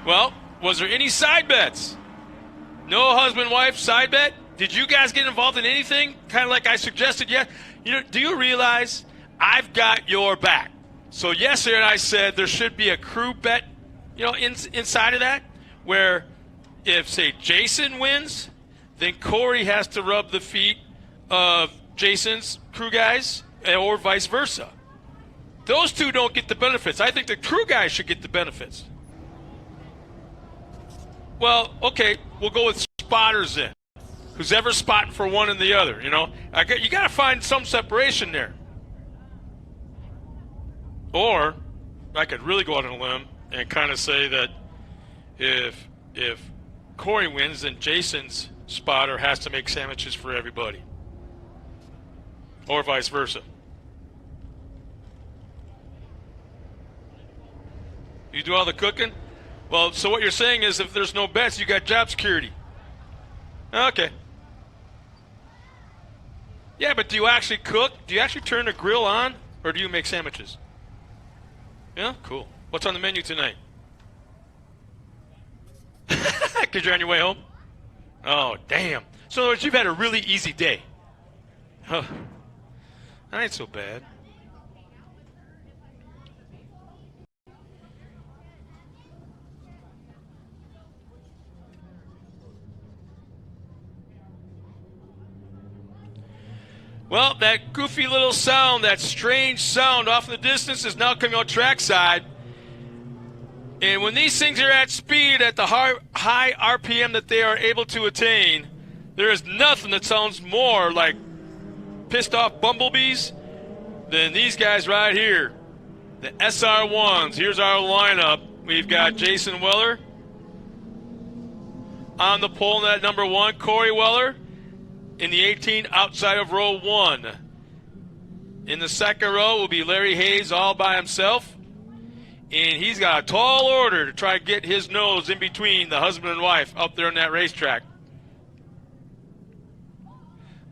Well, was there any side bets? No husband-wife side bet? Did you guys get involved in anything? Kind of like I suggested, yeah. You know, do you realize I've got your back? So yesterday I said there should be a crew bet, you know, inside of that, where if, say, Jason wins, then Corey has to rub the feet of Jason's crew guys, or vice versa. Those two don't get the benefits. I think the crew guys should get the benefits. Well, okay, we'll go with spotters then. Who's ever spotting for one and the other, you know? You got to find some separation there. Or I could really go out on a limb and kind of say that if Corey wins, then Jason's spotter has to make sandwiches for everybody. Or vice versa. You do all the cooking? Well, so what you're saying is if there's no bets, you got job security. Okay. Yeah, but do you actually cook? Do you actually turn the grill on? Or do you make sandwiches? Yeah? Cool. What's on the menu tonight? Because you're on your way home? Oh, damn. So in other words, you've had a really easy day. Huh. That ain't so bad. Well, that goofy little sound, that strange sound off in the distance is now coming out trackside. And when these things are at speed, at the high RPM that they are able to attain, there is nothing that sounds more like pissed off bumblebees than these guys right here, the SR1s. Here's our lineup. We've got Jason Weller on the pole in that number 1, Corey Weller in the 18 outside of row 1. In the second row will be Larry Hayes all by himself. And he's got a tall order to try to get his nose in between the husband and wife up there on that racetrack.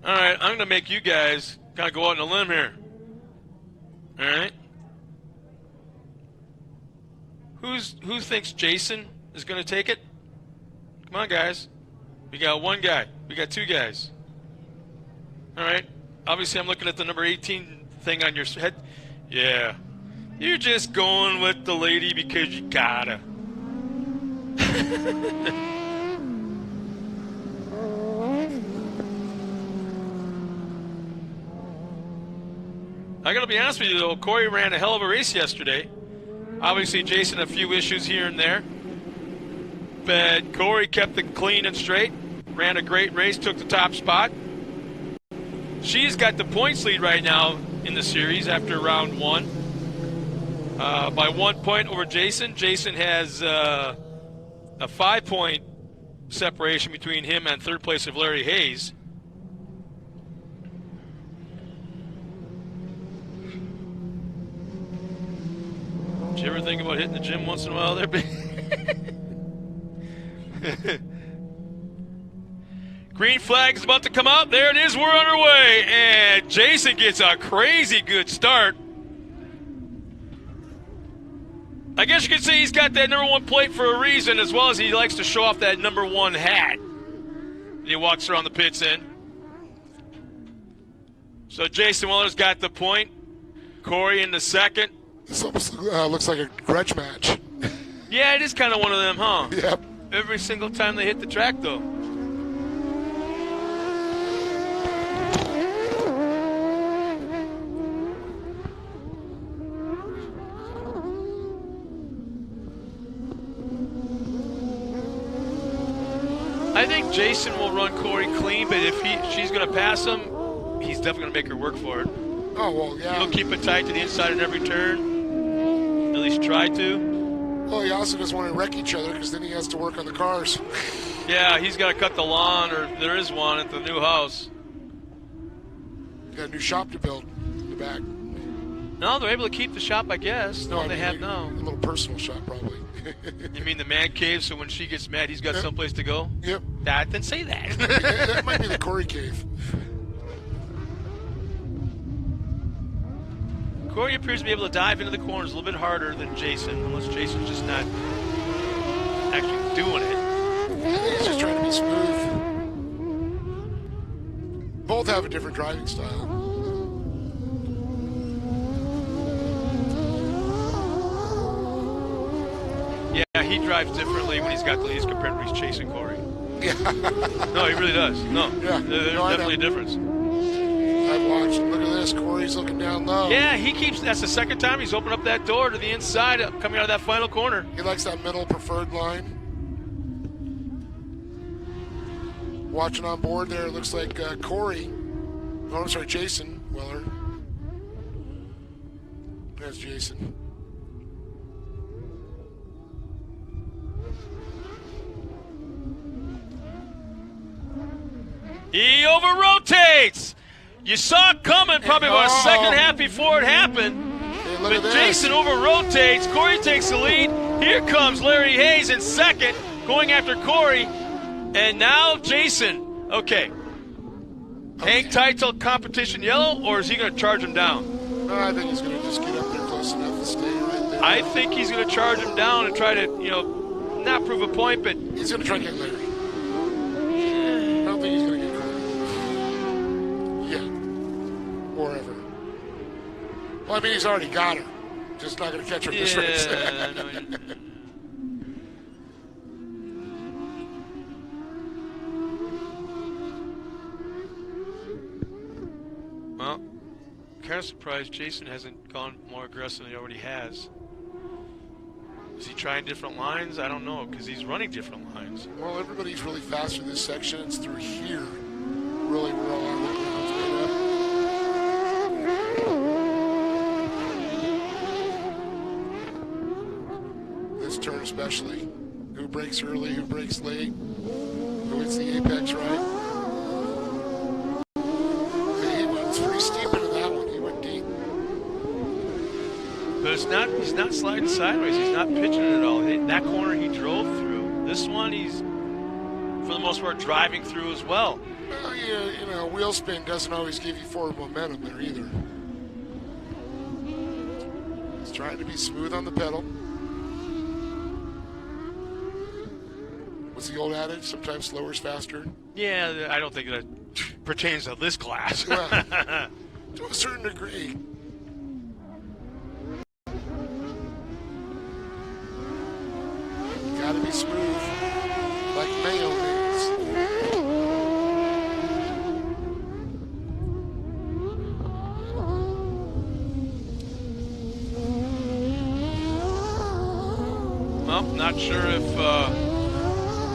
All right, I'm going to make you guys kind of go out on a limb here. All right. Who thinks Jason is going to take it? Come on, guys. We got one guy. We got two guys. All right. Obviously, I'm looking at the number 18 thing on your head. Yeah. You're just going with the lady because you gotta. I gotta be honest with you though, Corey ran a hell of a race yesterday. Obviously, Jason a few issues here and there, but Corey kept it clean and straight. Ran a great race, took the top spot. She's got the points lead right now in the series after round 1. By 1 point over Jason. Jason has a 5-point separation between him and third place of Larry Hayes. Did you ever think about hitting the gym once in a while there? Green flag is about to come out. There it is. We're underway. And Jason gets a crazy good start. I guess you could say he's got that number 1 plate for a reason, as well as he likes to show off that number 1 hat. He walks around the pits in. So Jason Weller's got the point. Corey in the second. This almost looks like a grudge match. Yeah, it is kind of one of them, huh? Yep. Every single time they hit the track, though. I think Jason will run Corey clean, but if she's going to pass him, he's definitely going to make her work for it. Oh, well, yeah. He'll keep it tight to the inside in every turn. At least try to. Well, he also doesn't want to wreck each other because then he has to work on the cars. Yeah, he's got to cut the lawn, or there is one at the new house. Got a new shop to build in the back. No, they're able to keep the shop, I guess. No, they have now. A little personal shop, probably. You mean the man cave, so when she gets mad, he's got someplace to go? Yep. Then say that. That might be the Corey cave. Corey appears to be able to dive into the corners a little bit harder than Jason, unless Jason's just not doing it. I think he's just trying to be smooth. Both have a different driving style. Yeah, he drives differently when he's got the leads compared to when he's chasing Corey. Yeah. No, he really does. No, Yeah. there's No, I definitely a know. difference. I've watched. Look at this. Corey's looking down low. Yeah, he keeps. That's the second time he's opened up that door to the inside, coming out of that final corner. He likes that middle preferred line. Watching on board there, it looks like Corey. Oh, I'm sorry, Jason Weller. That's Jason. He over-rotates. You saw it coming probably about a second half before it happened. Hey, look at But this. Jason over-rotates. Corey takes the lead. Here comes Larry Hayes in second, going after Corey. And now Jason. Okay. Hang tight till competition yellow, or is he going to charge him down? No, I think he's going to just get up there close enough to stay right there. I think he's going to charge him down and try to, not prove a point, but He's going to try to get Larry. I don't think he's going to get Corey. Yeah. Or ever. Well, I mean, he's already got her. Just not going to catch her in this race. I know. Well, kind of surprised Jason hasn't gone more aggressive than he already has. Is he trying different lines? I don't know, because he's running different lines. Well, everybody's really fast through this section. It's through here. Really, where all our ground's made up. This turn especially. Who breaks early, who breaks late, who hits the apex right. He went pretty steep into that one. He went deep. But he's not sliding sideways. He's not pitching it at all. That corner he drove through. This one he's, for the most part, driving through as well. Well, yeah, wheel spin doesn't always give you forward momentum there either. He's trying to be smooth on the pedal. What's the old adage? Sometimes slower is faster. Yeah, I don't think that pertains to this class. Well, to a certain degree. Got to be smooth, like mayonnaise. Well, not sure if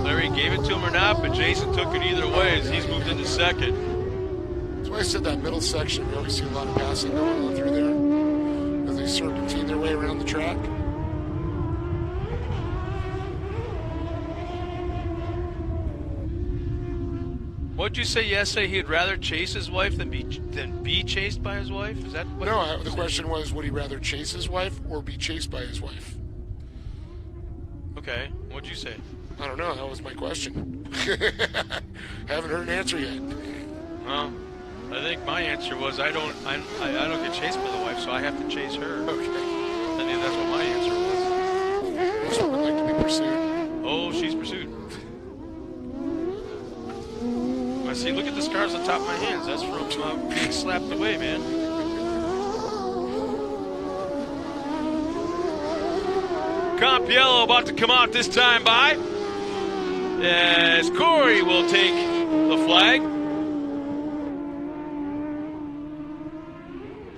Larry gave it to him or not, but Jason took it either way as he's moved into second. That's why I said that middle section, we always see a lot of passing going on through there as they serpentine their way around the track. What'd you say yesterday? He'd rather chase his wife than be chased by his wife? Is that what? No, the question was, would he rather chase his wife or be chased by his wife? Okay, what'd you say? I don't know. That was my question. Haven't heard an answer yet. Well, I think my answer was I don't get chased by the wife, so I have to chase her. Okay. I think that's what my answer was. Most women like to be pursued. Oh, she's pursued. I see. Look at the scars on top of my hands. That's from being slapped away, man. Comp yellow about to come out this time by. As Corey will take the flag.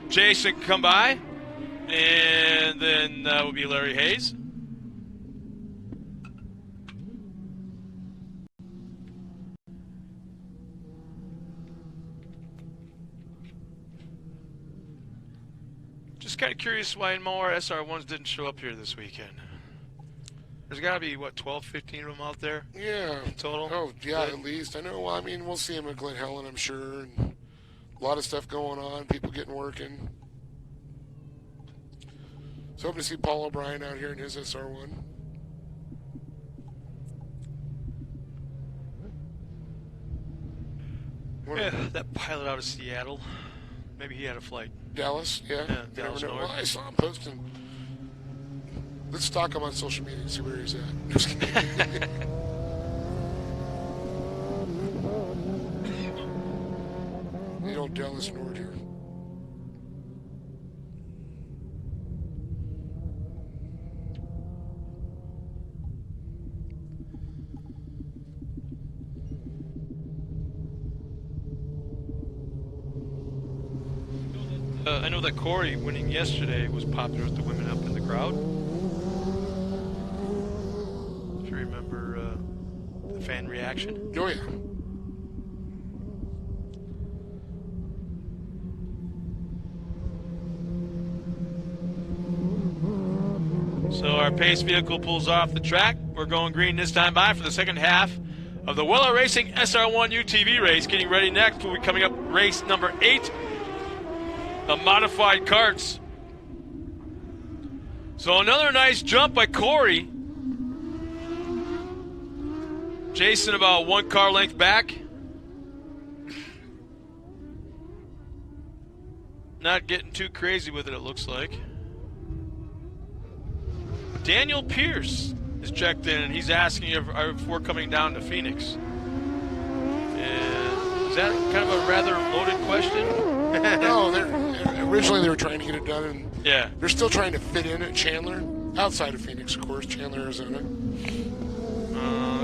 Jason can come by. And then that will be Larry Hayes. Just kind of curious why more SR1s didn't show up here this weekend. There's got to be, what, 12, 15 of them out there? Yeah. Total? Oh, yeah, at least. I know. Well, I mean, we'll see him at Glen Helen, I'm sure. And a lot of stuff going on, people getting working. So hoping to see Paul O'Brien out here in his SR1. Yeah, that pilot out of Seattle. Maybe he had a flight. Dallas, yeah. Yeah, Dallas Never know. North. Well, I saw him posting Let's stalk him on social media and see where he's at. Just kidding. The old Dallas Nord here. I know that Corey winning yesterday was popular with the women up in the crowd. If you remember the fan reaction. Oh, yeah. So our pace vehicle pulls off the track. We're going green this time by for the second half of the Weller Racing SR1 UTV race. Getting ready next, we'll be coming up race number 8. The modified karts. So another nice jump by Corey. Jason about 1 car length back. Not getting too crazy with it looks like. Daniel Pierce is checked in, and he's asking if we're coming down to Phoenix. And is that kind of a rather loaded question? No, originally they were trying to get it done, and yeah, they're still trying to fit in at Chandler, outside of Phoenix, of course, Chandler, Arizona.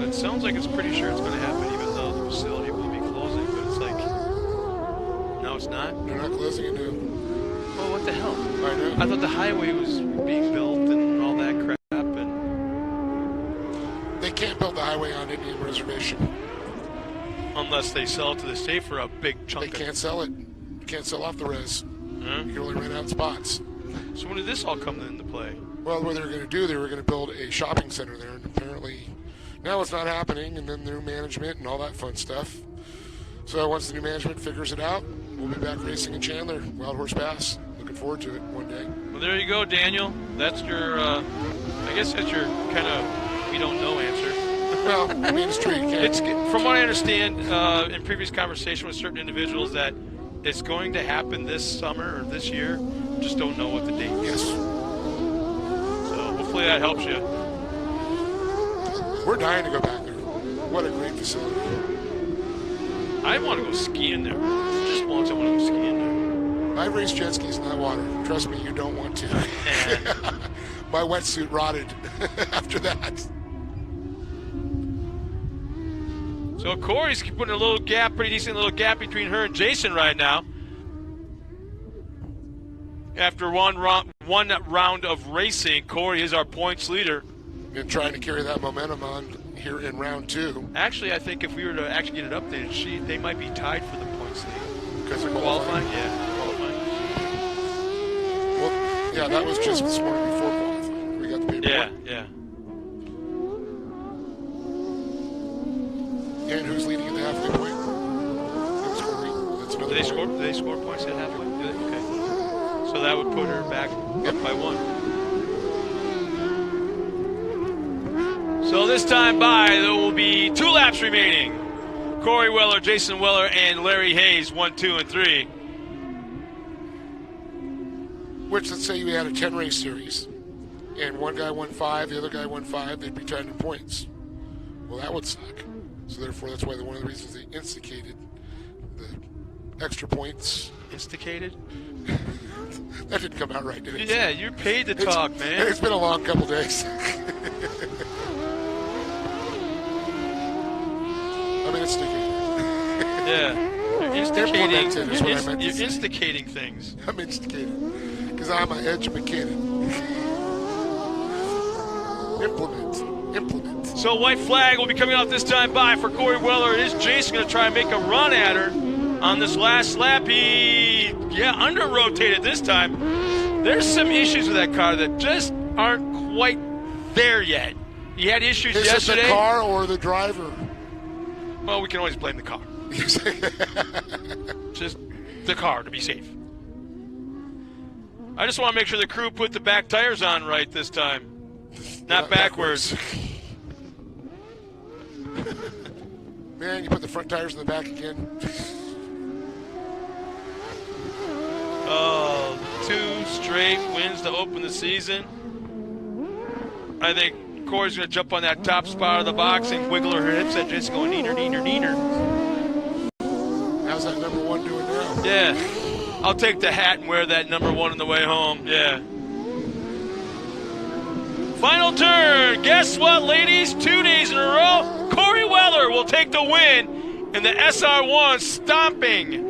It sounds like it's pretty sure it's going to happen, even though the facility will be closing. But it's like, no, it's not. They're not closing it, no. Well, what the hell? I know. I thought the highway was being built and all that crap, and they can't build the highway on Indian Reservation unless they sell it to the state for a big chunk. They can't sell it. You can't sell off the res. Huh? You can only rent out spots. So when did this all come into play? Well, what they were going to do, they were going to build a shopping center there, and apparently now it's not happening, and then new management and all that fun stuff. So once the new management figures it out, we'll be back racing in Chandler, Wild Horse Pass. Looking forward to it one day. Well, there you go, Daniel. That's your, I guess that's your kind of we don't know answer. Well, I mean, it's true. It's, from what I understand in previous conversation with certain individuals, that it's going to happen this summer or this year. Just don't know what the date is. Yes. So hopefully that helps you. We're dying to go back there. What a great facility. I want to go skiing there. Just once I want to go skiing there. I've raced jet skis in that water. Trust me, you don't want to. My wetsuit rotted after that. So Corey's putting a little gap, pretty decent little gap between her and Jason right now. After one round of racing, Corey is our points leader. And trying to carry that momentum on here in round 2. Actually, I think if we were to actually get it updated, they might be tied for the points lead. Because they're qualifying? Yeah, qualifying. Well, yeah, that was just this morning before qualifying. We got the paperwork. Yeah. And who's leading at the halfway point? That's Corey. That's another Do they score points at halfway? Do they? Okay. So that would put her back up by 1. So this time by, there will be 2 laps remaining. Corey Weller, Jason Weller, and Larry Hayes, 1, 2, and 3. Which, let's say you had a 10-race series, and one guy won 5, the other guy won 5, they'd be tied in points. Well, that would suck. So therefore, that's why one of the reasons they instigated the extra points. Instigated? That didn't come out right, did it? Yeah, you're paid to talk, man. It's been a long couple days. I'm instigating. Yeah. You're instigating. You're instigating things. I'm instigating. Because I'm an edge mechanic. Implement. So white flag will be coming out this time by for Corey Weller. It is Jason going to try and make a run at her on this last lap. He, under-rotated this time. There's some issues with that car that just aren't quite there yet. He had issues yesterday. Is it the car or the driver? Well, we can always blame the car. Just the car to be safe. I just want to make sure the crew put the back tires on right this time. Not backwards. Man, you put the front tires in the back again. Oh, 2 straight wins to open the season. I think Corey's going to jump on that top spot of the box and wiggle her hips and just go neener, neener, neener. How's that number 1 doing now? Yeah. I'll take the hat and wear that number 1 on the way home. Yeah. Final turn. Guess what, ladies? 2 days in a row, Corey Weller will take the win in the SR1, stomping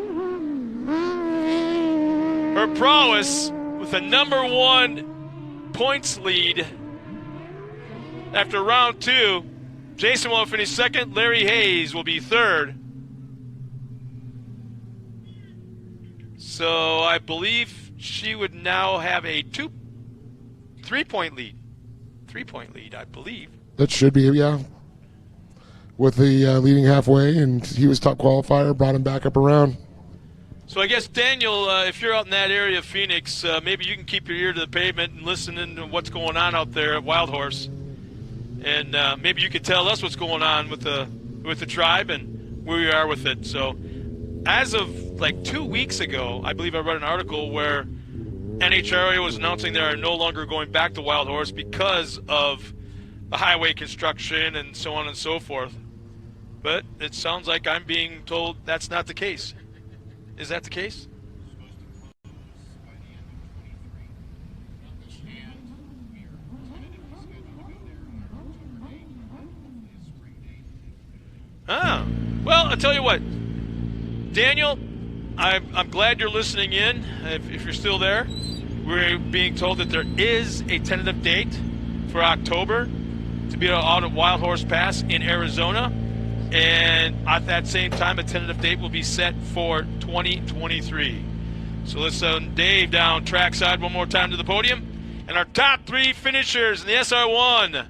her prowess with a number 1 points lead. After round 2, Jason will finish second. Larry Hayes will be third. So I believe she would now have a 3-point lead. 3-point lead, I believe. That should be, yeah. With the leading halfway, and he was top qualifier, brought him back up around. So I guess, Daniel, if you're out in that area of Phoenix, maybe you can keep your ear to the pavement and listen to what's going on out there at Wild Horse. And maybe you could tell us what's going on with the tribe and where we are with it. So as of like 2 weeks ago, I believe I read an article where NHRA was announcing they are no longer going back to Wild Horse because of the highway construction and so on and so forth. But it sounds like I'm being told that's not the case. Is that the case? Ah, well, I'll tell you what, Daniel, I'm glad you're listening in. If you're still there, we're being told that there is a tentative date for October to be out at Wild Horse Pass in Arizona. And at that same time, a tentative date will be set for 2023. So let's send Dave down trackside one more time to the podium. And our top 3 finishers in the SR1.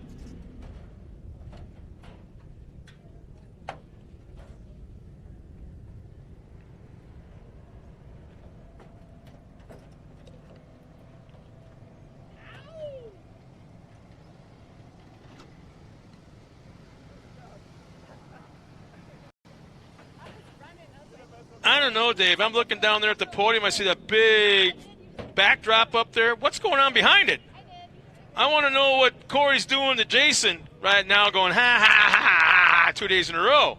I don't know, Dave. I'm looking down there at the podium. I see that big backdrop up there. What's going on behind it? I want to know what Corey's doing to Jason right now, going, ha, ha, ha, ha, 2 days in a row.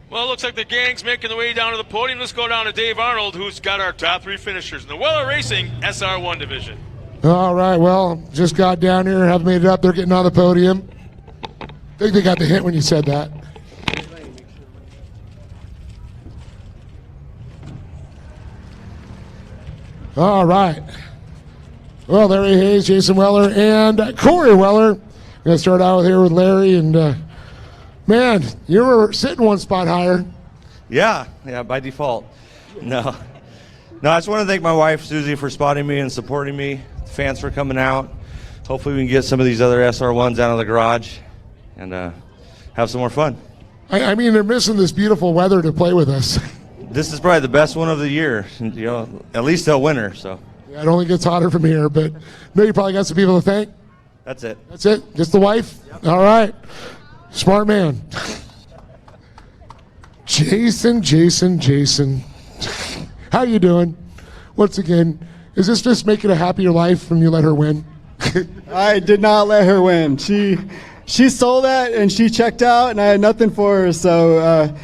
Well, it looks like the gang's making the way down to the podium. Let's go down to Dave Arnold, who's got our top 3 finishers in the Weller Racing SR1 division. All right, well, just got down here, haven't made it up. They're getting on the podium. I think they got the hint when you said that. All right. Well, Larry Hayes, Jason Weller, and Corey Weller. Going to start out here with Larry, and man, you were sitting one spot higher. Yeah, by default. No, I just want to thank my wife, Susie, for spotting me and supporting me. Fans for coming out. Hopefully we can get some of these other SR1s out of the garage and have some more fun. I mean, they're missing this beautiful weather to play with us. This is probably the best one of the year, at least till winter. So. Yeah, it only gets hotter from here, but no, you probably got some people to thank. That's it. That's it? Just the wife? Yep. All right. Smart man. Jason. How you doing? Once again, is this just making a happier life when you let her win? I did not let her win. She stole that and she checked out, and I had nothing for her. So,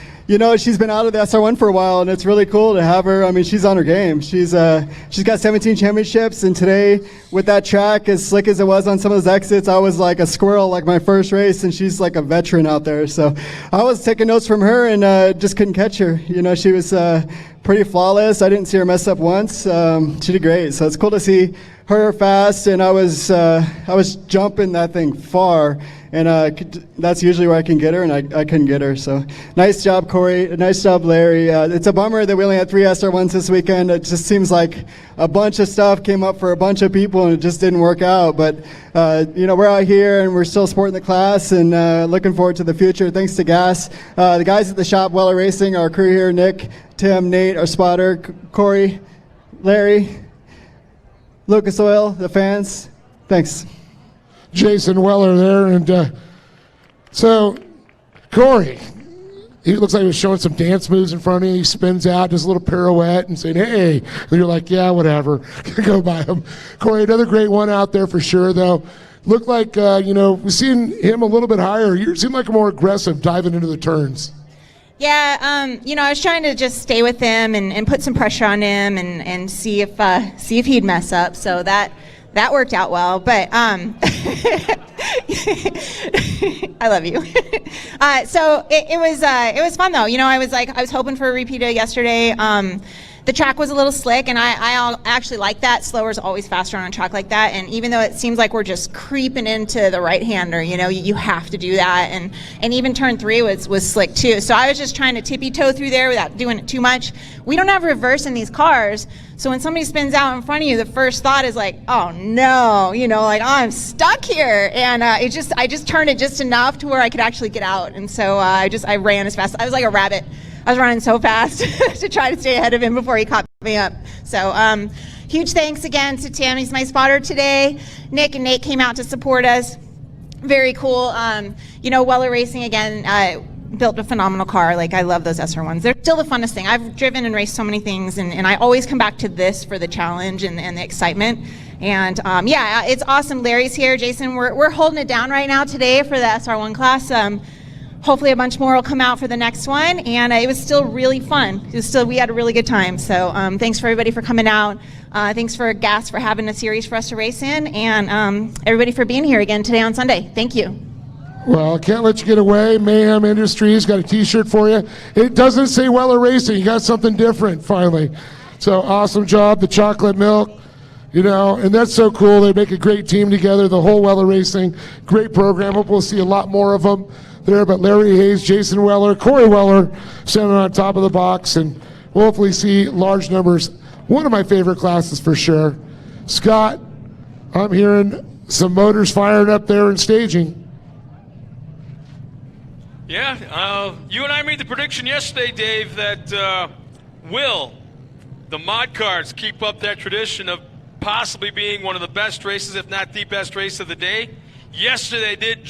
she's been out of the SR1 for a while, and it's really cool to have her. I mean, she's on her game. She's got 17 championships, and today with that track, as slick as it was on some of those exits, I was like a squirrel, like my first race, and she's like a veteran out there. So I was taking notes from her and just couldn't catch her. She was pretty flawless. I didn't see her mess up once. She did great. So it's cool to see her fast, and I was jumping that thing far, and that's usually where I can get her, and I couldn't get her. So nice job, Corey. Nice job, Larry. It's a bummer that we only had 3 SR1s this weekend. It just seems like a bunch of stuff came up for a bunch of people, and it just didn't work out. But we're out here, and we're still supporting the class, and looking forward to the future. Thanks to Gas, the guys at the shop, Weller Racing, our crew here, Nick, Tim, Nate, our spotter, Corey, Larry, Lucas Oil, the fans. Thanks. Jason Weller there. And so, Corey, he looks like he was showing some dance moves in front of you. He spins out, does a little pirouette and saying, hey. And you're like, yeah, whatever. Go by him. Corey, another great one out there for sure, though. Looked like, we've seen him a little bit higher. You seem like a more aggressive diving into the turns. Yeah, I was trying to just stay with him and put some pressure on him and see if he'd mess up. So that worked out well. But I love you. So it was fun though. I was hoping for a repeat of yesterday. The track was a little slick, and I actually like that. Slower is always faster on a track like that. And even though it seems like we're just creeping into the right-hander, you have to do that. And even turn 3 was slick too. So I was just trying to tippy-toe through there without doing it too much. We don't have reverse in these cars, so when somebody spins out in front of you, the first thought is like, oh no, I'm stuck here. And I just turned it just enough to where I could actually get out. And so I ran as fast. I was like a rabbit. I was running so fast to try to stay ahead of him before he caught me up. So huge thanks again to Tim. He's my spotter today. Nick and Nate came out to support us. Very cool. Weller Racing, again, built a phenomenal car. I love those SR1s. They're still the funnest thing. I've driven and raced so many things, and I always come back to this for the challenge and the excitement. And it's awesome. Larry's here. Jason, we're holding it down right now today for the SR1 class. Hopefully a bunch more will come out for the next one, and it was still really fun. We had a really good time. So thanks for everybody for coming out. Thanks for Gas for having a series for us to race in, and everybody for being here again today on Sunday. Thank you. Well, can't let you get away. Mayhem Industries got a t-shirt for you. It doesn't say Weller Racing. You got something different finally. So awesome job, the chocolate milk. And that's so cool. They make a great team together, the whole Weller Racing. Great program. Hope we'll see a lot more of them there. But Larry Hayes, Jason Weller, Corey Weller standing on top of the box, and we'll hopefully see large numbers. One of my favorite classes for sure. Scott, I'm hearing some motors firing up there and staging. Yeah, you and I made the prediction yesterday, Dave, that will the mod cards keep up that tradition of possibly being one of the best races, if not the best race of the day? Yesterday did.